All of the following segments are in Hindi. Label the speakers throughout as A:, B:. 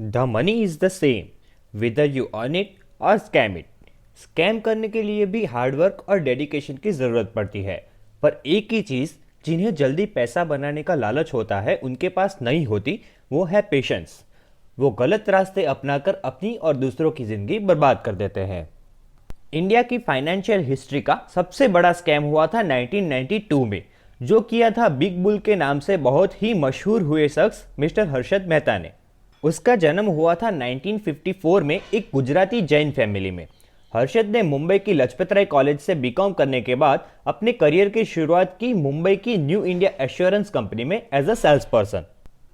A: The money is the same whether you earn it और स्कैम इट। स्कैम करने के लिए भी हार्डवर्क और डेडिकेशन की ज़रूरत पड़ती है, पर एक ही चीज़ जिन्हें जल्दी पैसा बनाने का लालच होता है उनके पास नहीं होती, वो है पेशेंस। वो गलत रास्ते अपनाकर अपनी और दूसरों की ज़िंदगी बर्बाद कर देते हैं। इंडिया की फाइनेंशियल हिस्ट्री का सबसे बड़ा स्कैम हुआ था 1992 में, जो किया था बिग बुल के नाम से बहुत ही मशहूर हुए शख्स मिस्टर हर्षद मेहता ने। उसका जन्म हुआ था 1954 में एक गुजराती जैन फैमिली में। हर्षद ने मुंबई की लजपत राय कॉलेज से बीकॉम करने के बाद अपने करियर की शुरुआत की मुंबई की न्यू इंडिया एश्योरेंस कंपनी में एज अ सेल्स पर्सन।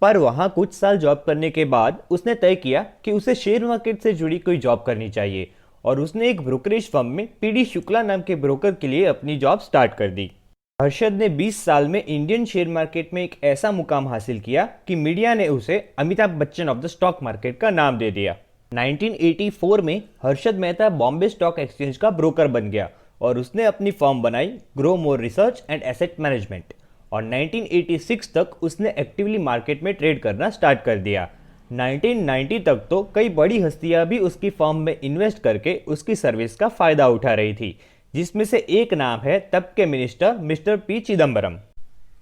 A: पर वहां कुछ साल जॉब करने के बाद उसने तय किया कि उसे शेयर मार्केट से जुड़ी कोई जॉब करनी चाहिए, और उसने एक ब्रोकरेज फर्म में पीडी शुक्ला नाम के ब्रोकर के लिए अपनी जॉब स्टार्ट कर दी। हर्षद ने 20 साल में इंडियन शेयर मार्केट में एक ऐसा मुकाम हासिल किया कि मीडिया ने उसे Amitabh Bachchan of the stock market का नाम दे दिया। 1984 में हर्षद मेहता बॉम्बे स्टॉक एक्सचेंज का ब्रोकर बन गया और उसने अपनी फर्म बनाई grow more research and asset management, और 1986 तक उसने एक्टिवली मार्केट में ट्रेड करना स्टार्ट कर दिया। 1990 तक तो कई बड़ी हस्तियां भी उसकी फर्म में इन्वेस्ट करके उसकी सर्विस का फायदा उठा रही थी, जिसमें से एक नाम है तब के minister mister P Chidambaram.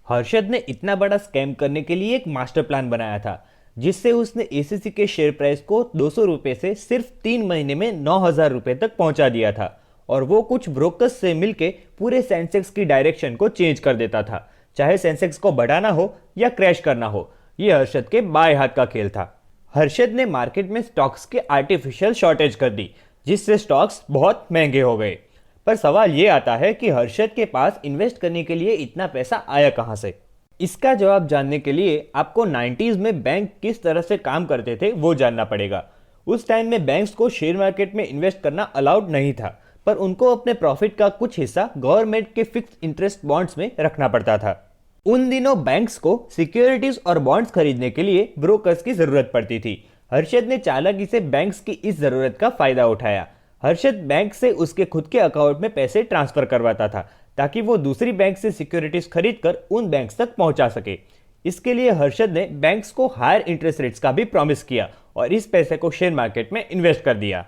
A: Harshad ने इतना बड़ा स्कैम करने के लिए एक मास्टर प्लान बनाया था, जिससे उसने एसीसी के शेयर प्राइस को 200 रुपए से सिर्फ 3 महीने में 9,000 रुपए तक पहुंचा दिया था, और वो कुछ ब्रोकर्स से मिलके पूरे सेंसेक्स की डायरेक्शन को चेंज कर देता था, चाहे सेंसेक्स को बढ़ाना हो या क्रैश करना हो। ये हर्षद के बाएं हाथ का खेल था। हर्षद ने मार्केट में स्टॉक्स के आर्टिफिशियल शॉर्टेज कर दी, जिससे स्टॉक्स बहुत महंगे हो गए। पर सवाल ये आता है कि हर्षद के पास इन्वेस्ट करने के लिए इतना पैसा आया कहां से। इसका जवाब जानने के लिए आपको 90s में बैंक किस तरह से काम करते थे वो जानना पड़ेगा। उस टाइम में बैंक्स को शेयर मार्केट में इन्वेस्ट करना अलाउड नहीं था, पर उनको अपने प्रॉफिट का कुछ हिस्सा गवर्नमेंट के फिक्स इंटरेस्ट बॉन्ड्स में रखना पड़ता था। उन दिनों बैंक्स को सिक्योरिटीज और बॉन्ड्स खरीदने के लिए ब्रोकर्स की जरूरत पड़ती थी। हर्षद ने चालाकी से बैंक्स की इस जरूरत का फायदा उठाया। हर्षद बैंक से उसके खुद के अकाउंट में पैसे ट्रांसफर करवाता था, ताकि वो दूसरी बैंक से सिक्योरिटीज खरीदकर उन बैंक्स तक पहुंचा सके। इसके लिए हर्षद ने बैंक्स को हायर इंटरेस्ट रेट्स का भी प्रॉमिस किया और इस पैसे को शेयर मार्केट में इन्वेस्ट कर दिया।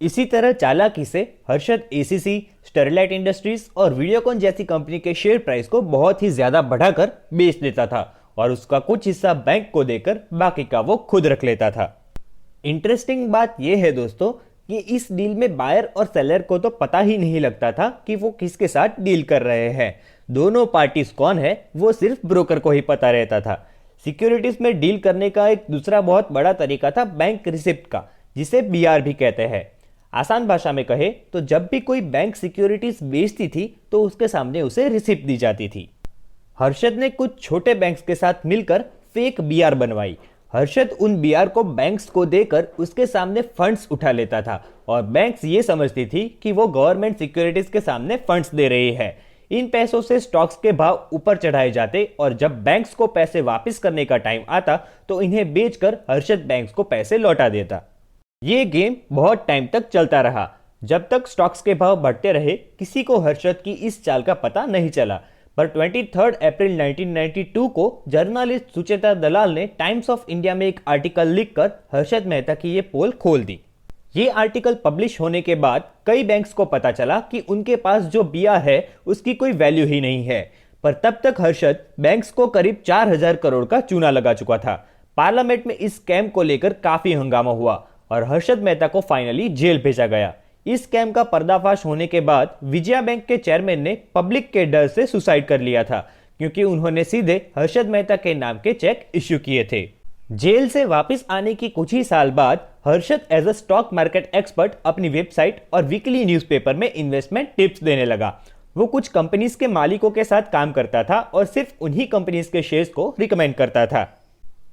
A: इसी तरह चालाकी से हर्षद एसीसी, स्टरलाइट इंडस्ट्रीज और वीडियोकॉन जैसी कंपनी के शेयर प्राइस को बहुत ही ज्यादा बढ़ाकर बेच देता था, और उसका कुछ हिस्सा बैंक को देकर बाकी का वो खुद रख लेता था। इंटरेस्टिंग बात यह है दोस्तों कि इस डील में बायर और सेलर को तो पता ही नहीं लगता था कि वो किसके साथ डील कर रहे हैं। दोनों पार्टीज कौन है वो सिर्फ ब्रोकर को ही पता रहता था। सिक्योरिटीज में डील करने का एक दूसरा बहुत बड़ा तरीका था बैंक रिसिप्ट का, जिसे बीआर भी कहते हैं। आसान भाषा में कहे तो जब भी कोई बैंक सिक्योरिटीज बेचती थी तो उसके सामने उसे रिसिप्ट दी जाती थी। हर्षद ने कुछ छोटे बैंक्स के साथ मिलकर फेक बीआर बनवाई। हर्षद उन बीआर को बैंक्स को देकर उसके सामने फंड्स उठा लेता था, और बैंक्स ये समझती थी कि वो गवर्नमेंट सिक्योरिटीज के सामने फंड्स दे रही है। इन पैसों से स्टॉक्स के भाव ऊपर चढ़ाए जाते, और जब बैंक्स को पैसे वापस करने का टाइम आता तो इन्हें बेचकर हर्षद बैंक्स को पैसे लौटा देता। ये गेम बहुत टाइम तक चलता रहा। जब तक स्टॉक्स के भाव बढ़ते रहे, किसी को हर्षद की इस चाल का पता नहीं चला। पर 23 अप्रैल 1992 को जर्नलिस्ट सुचेता दलाल ने टाइम्स ऑफ इंडिया में एक आर्टिकल लिखकर हर्षद मेहता की ये पोल खोल दी। ये आर्टिकल पब्लिश होने के बाद कई बैंक्स को पता चला कि उनके पास जो बीआर है उसकी कोई वैल्यू ही नहीं है। पर तब तक हर्षद बैंक्स को करीब 4,000 करोड़ का चूना लगा चुका था। पार्लियामेंट में इस स्कैम को लेकर काफी हंगामा हुआ और हर्षद मेहता को फाइनली जेल भेजा गया। इस स्कैम का पर्दाफाश होने के बाद विजया बैंक के चेयरमैन ने पब्लिक के डर से सुसाइड कर लिया था, क्योंकि उन्होंने सीधे हर्षद मेहता के नाम के चेक इश्यू किए थे। जेल से वापस आने की कुछ ही साल बाद Harshad as a stock market expert अपनी वेबसाइट और वीकली न्यूज़पेपर में इन्वेस्टमेंट टिप्स देने लगा। वो कुछ कंपनीज के मालिकों के साथ काम करता था और सिर्फ उन्हीं कंपनीज के शेयर्स को रिकमेंड करता था।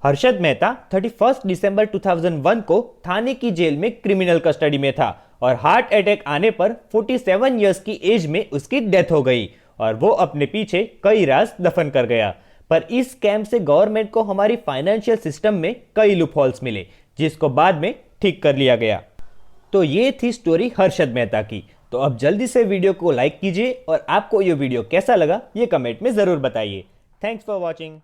A: हर्षद मेहता 31 दिसंबर 2001 को थाने की जेल में क्रिमिनल कस्टडी में था, और हार्ट अटैक आने पर 47 इयर्स की एज में उसकी डेथ हो गई, और वो अपने पीछे कई राज दफन कर गया। पर इस स्कैम से गवर्नमेंट को हमारी फाइनेंशियल सिस्टम में कई लूपहोल्स मिले, जिसको बाद में ठीक कर लिया गया। तो ये थी स्टोरी हर्षद मेहता की। तो अब जल्दी से वीडियो को लाइक कीजिए, और आपको ये वीडियो कैसा लगा ये कमेंट में जरूर बताइए। Thanks for watching.